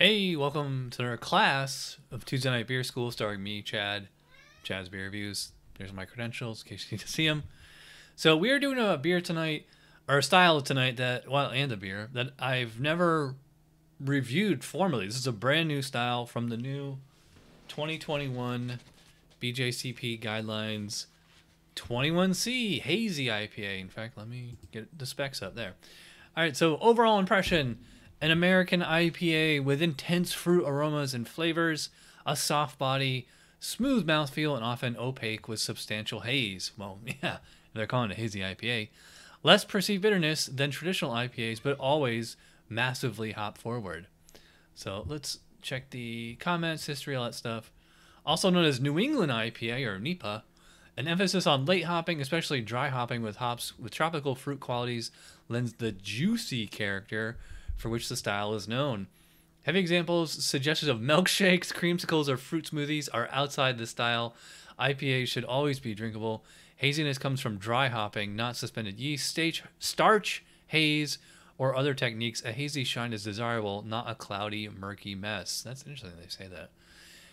Hey, welcome to our class of Tuesday Night Beer School starring me, Chad. Chad's Beer Reviews. There's my credentials in case you need to see them. So we are doing a beer tonight, or a style tonight that, well, and a beer that I've never reviewed formally. This is a brand new style from the new 2021 BJCP guidelines 21C Hazy IPA. In fact, let me get the specs up there. All right, so overall impression: an American IPA with intense fruit aromas and flavors, a soft body, smooth mouthfeel, and often opaque with substantial haze. Well, yeah, they're calling it Hazy IPA. Less perceived bitterness than traditional IPAs, but always massively hop forward. So let's check the comments, history, all that stuff. Also known as New England IPA, or NEIPA, an emphasis on late hopping, especially dry hopping with hops with tropical fruit qualities, lends the juicy character for which the style is known. Heavy examples, suggestions of milkshakes, creamsicles, or fruit smoothies are outside the style. IPAs should always be drinkable. Haziness comes from dry hopping, not suspended yeast, starch, haze, or other techniques. A hazy shine is desirable, not a cloudy, murky mess. That's interesting they say that.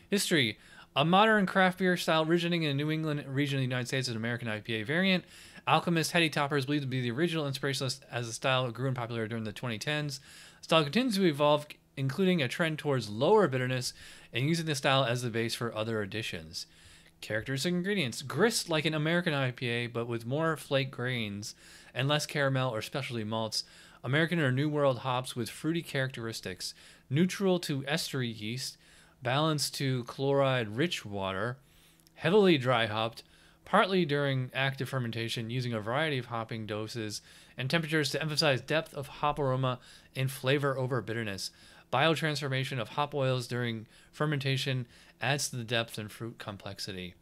History: a modern craft beer style originating in the New England region of the United States as an American IPA variant. Alchemist Heady Topper is believed to be the original inspirationalist as the style grew in popularity during the 2010s. The style continues to evolve, including a trend towards lower bitterness and using the style as the base for other additions. Characteristic ingredients: grist like an American IPA, but with more flake grains and less caramel or specialty malts. American or New World hops with fruity characteristics. Neutral to estery yeast. Balanced to chloride-rich water. Heavily dry hopped, partly during active fermentation, using a variety of hopping doses and temperatures to emphasize depth of hop aroma and flavor over bitterness. Biotransformation of hop oils during fermentation adds to the depth and fruit complexity.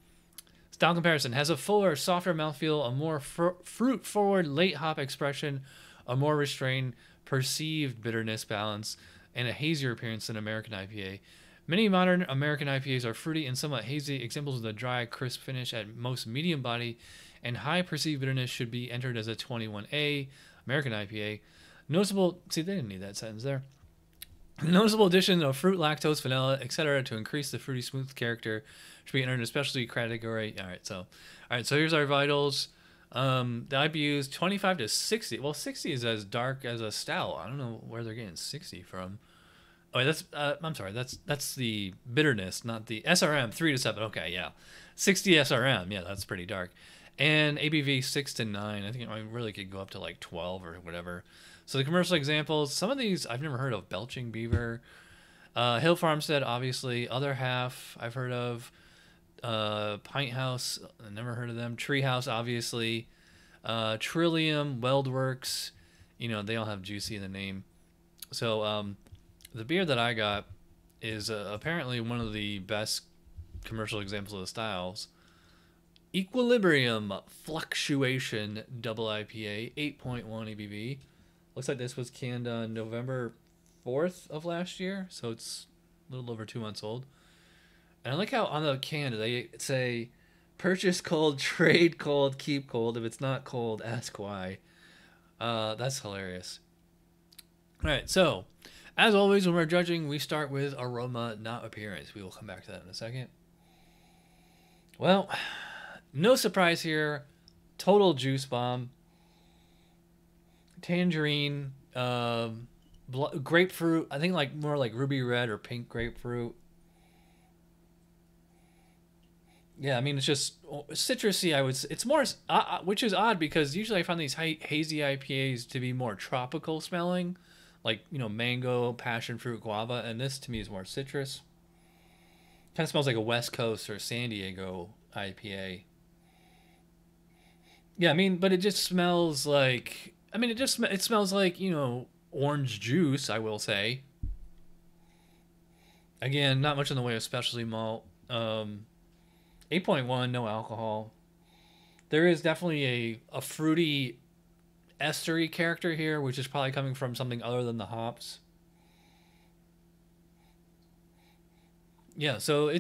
Style comparison: has a fuller, softer mouthfeel, a more fruit-forward late hop expression, a more restrained perceived bitterness balance, and a hazier appearance than American IPA. Many modern American IPAs are fruity and somewhat hazy. Examples of the dry, crisp finish at most medium body and high perceived bitterness should be entered as a 21A American IPA. Noticeable, see, they didn't need that sentence there. Noticeable addition of fruit, lactose, vanilla, etc. to increase the fruity smooth character should be entered in a specialty category. All right, so here's our vitals. The IBUs 25 to 60. Well, 60 is as dark as a stout. I don't know where they're getting 60 from. Oh, that's I'm sorry. That's the bitterness, not the SRM. 3 to 7. Okay, yeah, 60 SRM. Yeah, that's pretty dark. And ABV 6 to 9. I think it really could go up to like 12 or whatever. So the commercial examples. Some of these I've never heard of. Belching Beaver, Hill Farmstead, obviously. Other Half I've heard of. Pint House, I never heard of them. Treehouse, obviously. Trillium, Weldworks. You know, they all have juicy in the name. So the beer that I got is apparently one of the best commercial examples of the styles. Equilibrium Fluctuation Double IPA, 8.1 ABV. Looks like this was canned on November 4th of last year, so it's a little over 2 months old. And I like how on the can they say, purchase cold, trade cold, keep cold. If it's not cold, ask why. That's hilarious. All right, so as always, when we're judging, we start with aroma, not appearance. We will come back to that in a second. Well, no surprise here. Total juice bomb. Tangerine, grapefruit. I think like more like ruby red or pink grapefruit. Yeah, I mean, it's just citrusy. I would say it's more, which is odd because usually I find these hazy IPAs to be more tropical smelling. Like, you know, mango, passion fruit, guava, and this to me is more citrus. Kind of smells like a West Coast or San Diego IPA. Yeah, I mean, but it just smells like, I mean, it smells like, you know, orange juice, I will say. Again, not much in the way of specialty malt. 8.1, no alcohol. There is definitely a fruity estery character here, which is probably coming from something other than the hops. Yeah, so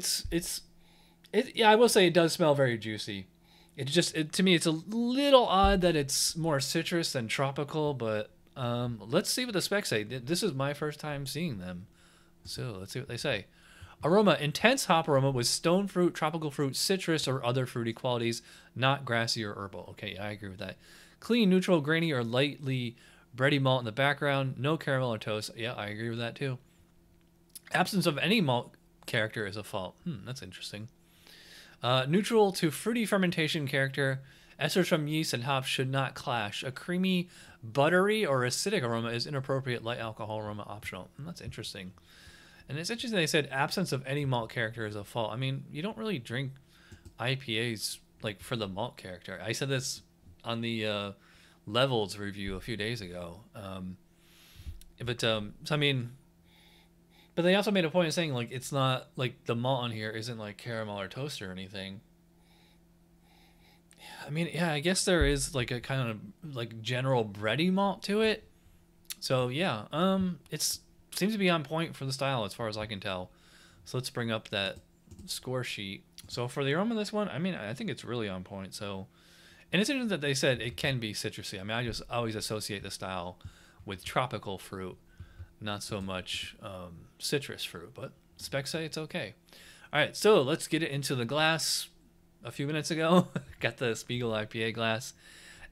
yeah, I will say it does smell very juicy. To me, it's a little odd that it's more citrus than tropical, but let's see what the specs say. This is my first time seeing them. So let's see what they say. Aroma, intense hop aroma with stone fruit, tropical fruit, citrus, or other fruity qualities, not grassy or herbal. Okay, yeah, I agree with that. Clean, neutral, grainy, or lightly bready malt in the background. No caramel or toast. Yeah, I agree with that too. Absence of any malt character is a fault. That's interesting. Neutral to fruity fermentation character. Esters from yeast and hops should not clash. A creamy, buttery, or acidic aroma is inappropriate. Light alcohol aroma optional. That's interesting. And it's interesting they said absence of any malt character is a fault. I mean, you don't really drink IPAs like for the malt character. I said this on the levels review a few days ago. So I mean, but they also made a point of saying like it's not like the malt on here isn't like caramel or toast or anything. I mean, yeah, I guess there is like a kind of like general bready malt to it. So yeah, it's seems to be on point for the style as far as I can tell. So let's bring up that score sheet. So for the aroma of this one, I mean, I think it's really on point. So, and it's interesting that they said it can be citrusy. I mean, I just always associate the style with tropical fruit, not so much citrus fruit, but specs say it's okay. All right, so let's get it into the glass. A few minutes ago, got the 𝓑𝓏𝗵𝗏 IPA glass,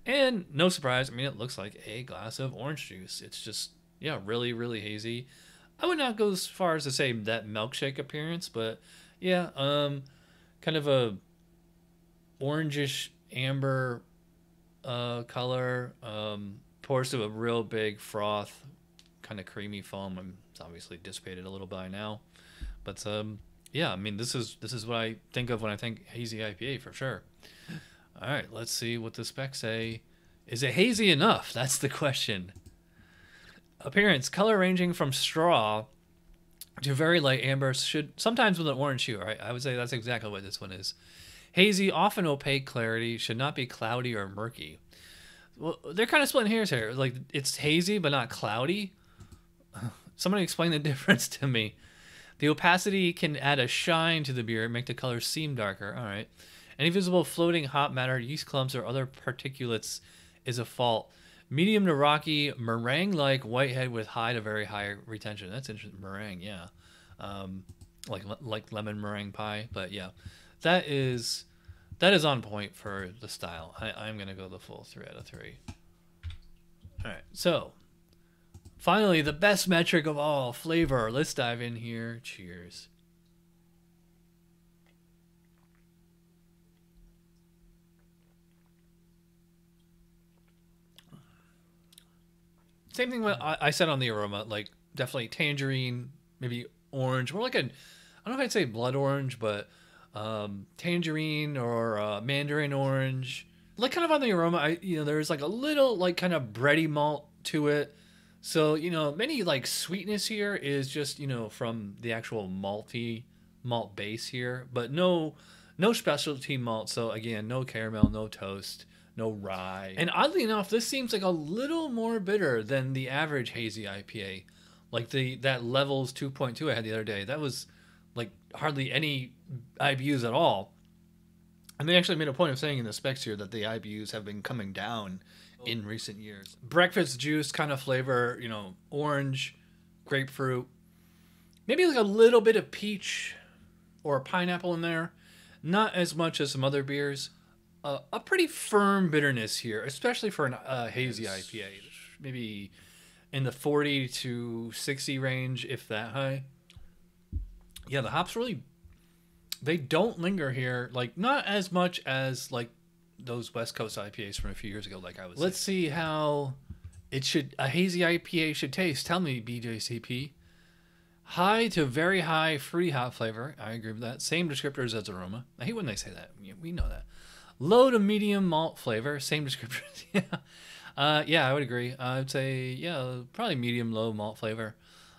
and no surprise, I mean, it looks like a glass of orange juice. It's just, yeah, really, really hazy. I would not go as far as to say that milkshake appearance, but yeah, kind of a orangish amber color. Pours to a real big froth, kind of creamy foam. It's obviously dissipated a little by now, but yeah, I mean, this is what I think of when I think hazy IPA for sure. All right, let's see what the specs say. Is it hazy enough? That's the question. Appearance, color ranging from straw to very light amber, should sometimes with an orange hue. Right? I would say that's exactly what this one is. Hazy, often opaque clarity, should not be cloudy or murky. Well, they're kind of splitting hairs here. Like, it's hazy but not cloudy. Somebody explain the difference to me. The opacity can add a shine to the beer and make the color seem darker. All right. Any visible floating hop matter, yeast clumps, or other particulates is a fault. Medium to rocky, meringue-like whitehead with high to very high retention. That's interesting. Meringue, yeah. Like lemon meringue pie. But yeah, that is on point for the style. I'm going to go the full 3 out of 3. All right. So finally, the best metric of all, flavor. Let's dive in here. Cheers. Same thing what I said on the aroma, like definitely tangerine, maybe orange, more like I don't know if I'd say blood orange, but tangerine or mandarin orange. Like kind of on the aroma, there's like a little like kind of bready malt to it. So, many like sweetness here is just, from the actual malty malt base here, but no specialty malt. So again, no caramel, no toast, no rye. And oddly enough, this seems like a little more bitter than the average hazy IPA. Like that Levels 2.2 I had the other day. That was like hardly any IBUs at all. And they actually made a point of saying in the specs here that the IBUs have been coming down in recent years. Breakfast juice kind of flavor, orange, grapefruit, maybe like a little bit of peach or pineapple in there. Not as much as some other beers. A pretty firm bitterness here, especially for a hazy IPA. Maybe in the 40 to 60 range, if that high. Yeah, the hops really, they don't linger here. Like, not as much as like those West Coast IPAs from a few years ago, like I was saying. Let's see how a hazy IPA should taste. Tell me, BJCP. High to very high fruity hop flavor. I agree with that. Same descriptors as aroma. I hate when they say that. We know that. Low to medium malt flavor. Same descriptors. Yeah, I would agree. I would say, yeah, probably medium low malt flavor.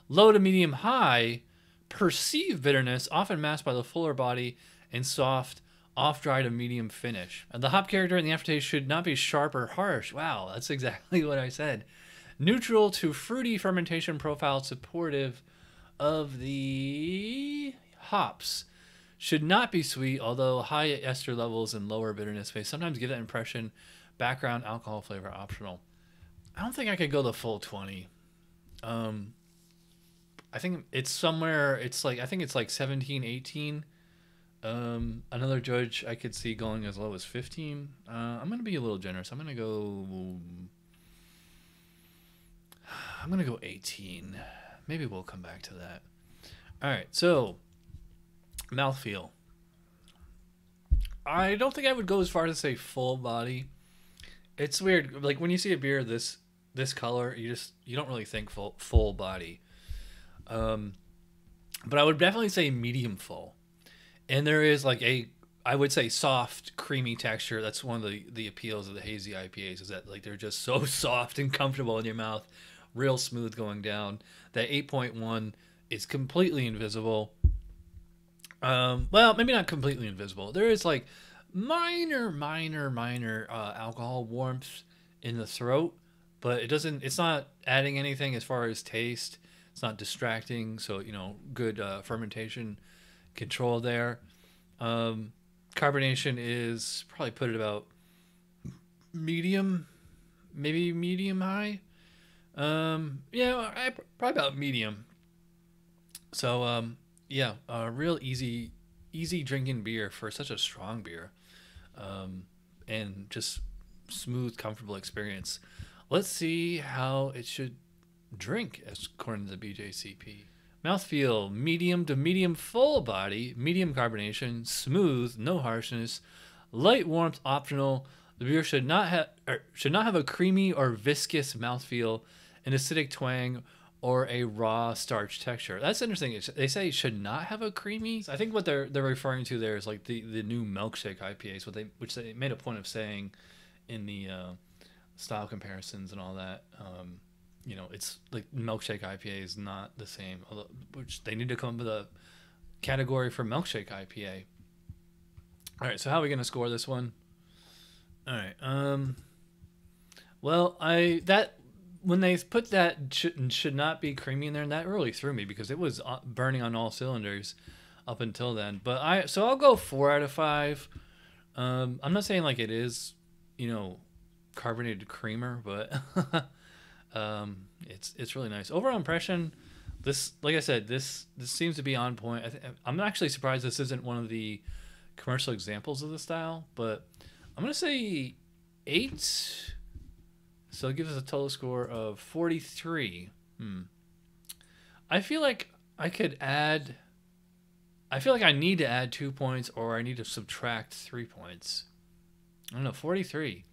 Low to medium high perceived bitterness, often masked by the fuller body and soft off-dry to medium finish. And the hop character in the aftertaste should not be sharp or harsh. Wow, that's exactly what I said. Neutral to fruity fermentation profile, supportive of the hops. Should not be sweet, although high ester levels and lower bitterness may sometimes give that impression. Background alcohol flavor optional. I don't think I could go the full 20. I think it's somewhere. It's like I think it's like 17, 18. Another judge I could see going as low as 15. I'm gonna be a little generous. I'm gonna go 18. Maybe we'll come back to that. All right, so mouthfeel. I don't think I would go as far as to say full body. It's weird. Like when you see a beer this color, you don't really think full body. But I would definitely say medium full. And there is like I would say soft, creamy texture. That's one of the appeals of the Hazy IPAs, is that like they're just so soft and comfortable in your mouth, real smooth going down. That 8.1 is completely invisible. Well, maybe not completely invisible. There is like minor alcohol warmth in the throat, but it's not adding anything as far as taste. It's not distracting. So, good fermentation control there. Carbonation is probably put it about medium, maybe medium high. Yeah, probably about medium. So, yeah, real easy drinking beer for such a strong beer, and just smooth, comfortable experience. Let's see how it should drink according to the BJCP. Mouthfeel, medium to medium full body, medium carbonation, smooth, no harshness, light warmth optional. The beer should not have a creamy or viscous mouthfeel, an acidic twang, or a raw starch texture. That's interesting. They say it should not have a creamy. I think what they're referring to there is like the new milkshake IPAs, which they made a point of saying in the style comparisons and all that. It's like milkshake IPA is not the same, which they need to come up with a category for milkshake IPA. All right, so how are we gonna score this one? All right. Well, when they put that should not be creamy in there, and that really threw me because it was burning on all cylinders up until then. But I'll go 4 out of 5. I'm not saying like it is, carbonated creamer, but it's really nice. Overall impression, like I said, this seems to be on point. I'm actually surprised this isn't one of the commercial examples of the style, but I'm gonna say 8. So it gives us a total score of 43. I feel like I need to add 2 points, or I need to subtract 3 points. I don't know, 43.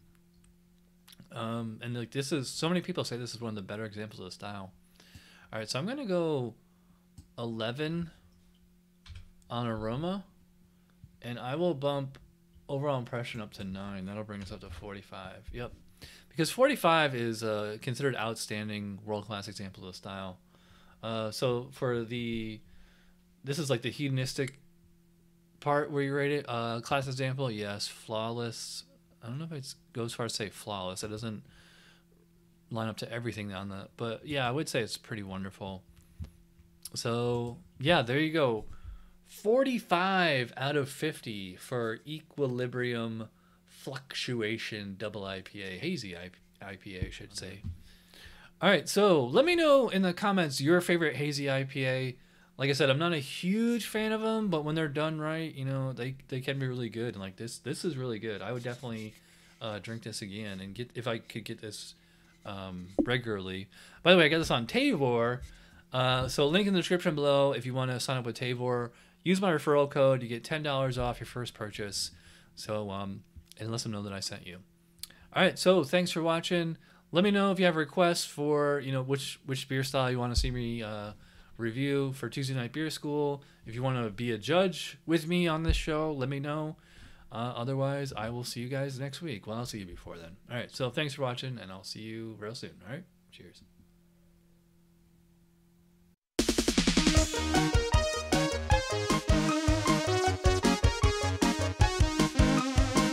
And like so many people say this is one of the better examples of the style. All right, so I'm gonna go 11 on aroma, and I will bump overall impression up to 9. That'll bring us up to 45. Yep. Because 45 is considered outstanding, world-class example of the style. So for this is like the hedonistic part where you rate it. Class example, yes, flawless. I don't know if it goes as far as say flawless. It doesn't line up to everything on that. But yeah, I would say it's pretty wonderful. So yeah, there you go. 45 out of 50 for Equilibrium Fluctuation Double IPA, Hazy IPA, I should say. All right, so let me know in the comments your favorite Hazy IPA. Like I said, I'm not a huge fan of them, but when they're done right, they can be really good. And like this is really good. I would definitely drink this again and if I could get this regularly. By the way, I got this on 𝓑𝓙𝓟. So link in the description below if you want to sign up with 𝓑𝓙𝓟. Use my referral code. You get $10 off your first purchase. So and let them know that I sent you. All right, so thanks for watching. Let me know if you have requests for which beer style you want to see me review for Tuesday Night Beer School. If you want to be a judge with me on this show, let me know. Otherwise, I will see you guys next week. Well, I'll see you before then. All right, so thanks for watching, and I'll see you real soon. All right, cheers.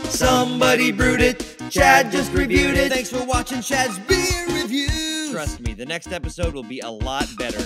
Somebody brewed it, Chad just reviewed it. Thanks for watching Chad's Beer Reviews. Trust me, the next episode will be a lot better.